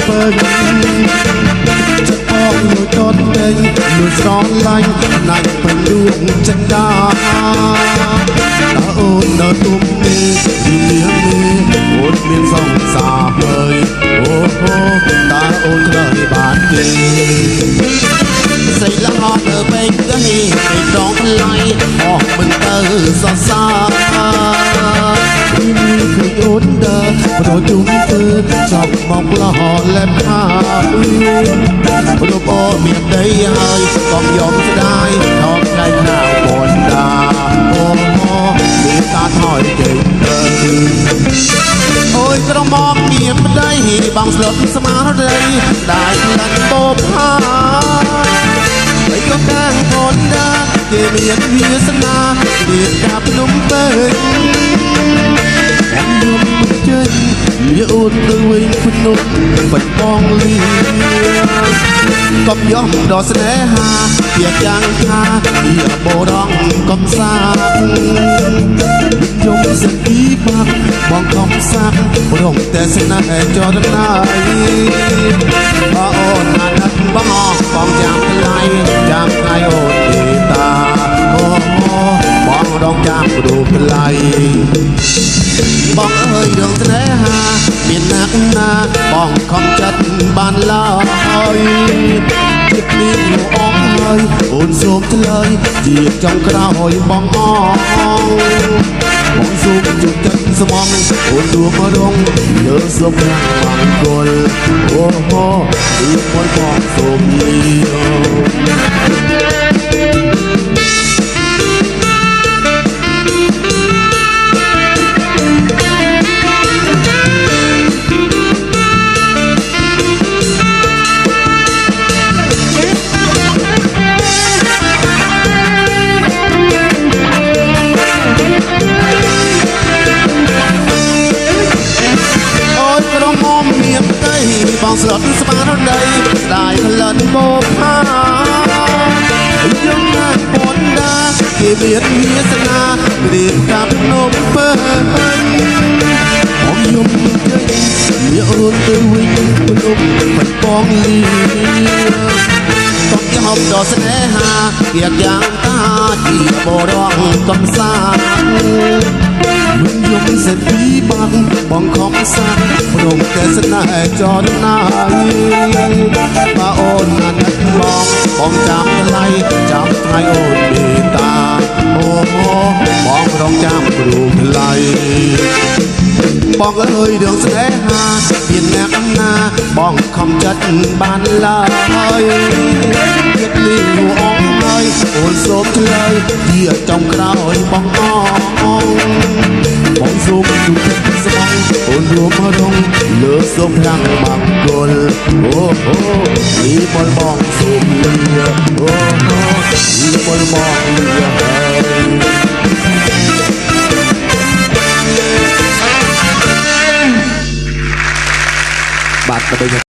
ពេញចិត្តអងលួចតតពេញលួចស្រឡាញ់ណាច់ពេញដួងចិត្តដាតើអូននៅទុំនេះរឿងនេះអូនមានសង្សារហើយអូហូតើអូនត្រូវបានទេស្រីល្អនៅពេញទៅនេះពេញដងថ្លៃអស់មិនទៅសរសើរពីនេះគឺអូនដើរប្រជុំធ្វើចាប់មកលហលែបហាព្រោះអូនមានដីហើយកុំយំស្ដាយថោកដៃខាងបនដាអូមានតាថយចេញទៅអូយក្រមកមានប្តីបងស្លុតស្មារតីได้ក្លិនបបហាហើយក៏កាងបនដាគេមានវាសនារៀបកាភ្នំពេញខ្ញុំយំចេញវាអូនទៅវិញភ្នំបាច់បងលីកុំយកដល់ស្នេហាជាយ៉ាងថាជាបរងកំសាយំសិនពីបាក់បងកំសារងតែស្នេហ៍ចរណាយបើអូនណាត់បងចាំថ្លៃចាំថ្ងៃអូនទេតាអូបងរងចាំរូបថ្លៃបងអើយរឿងស្នេហាមានណាស់ណាបងខំចិត្តបានឡើយចិត្តនេះលោកអងហើយអូនសូមឆ្លើយជាចុងក្រោយបងអងបងសូមជុំចិត្តស្មងអូនដួងរងលើសុំរាំងបង្គលអូហូពីមួយបងសូមលីបងស្លុតស្មារតីได้ក្លិនបបហាយើងណាស់បនដាគេមានវាសនារៀបកាប់នំពេញបងយំចេញវាអូនទៅវិញភ្នំមិនបងលីកុំយកដល់ស្នេហាជាយ៉ាងតាជាបរងកំសាមិនយំសេចពីបាក់បងខំសាព្រមតែស្នេហ៍ចរណាយបើអូនណាត់បងចាំថ្លៃចាំថ្ងៃអូនមេត្តាអូបងរងចាំរូបថ្លៃបងអើយរឿងស្នេហាមានអ្នកណាបងខំចិត្តបានឡើយចិត្តនេះអងហើយអូនសូមឆ្លើយជាចុងក្រោយបងអងបងសូមជុំចិត្តស្មងអូនរួមរងលើសូមរាំងបង្គលអូពីពលបងសូមលីអូពីពលបងលីបាទ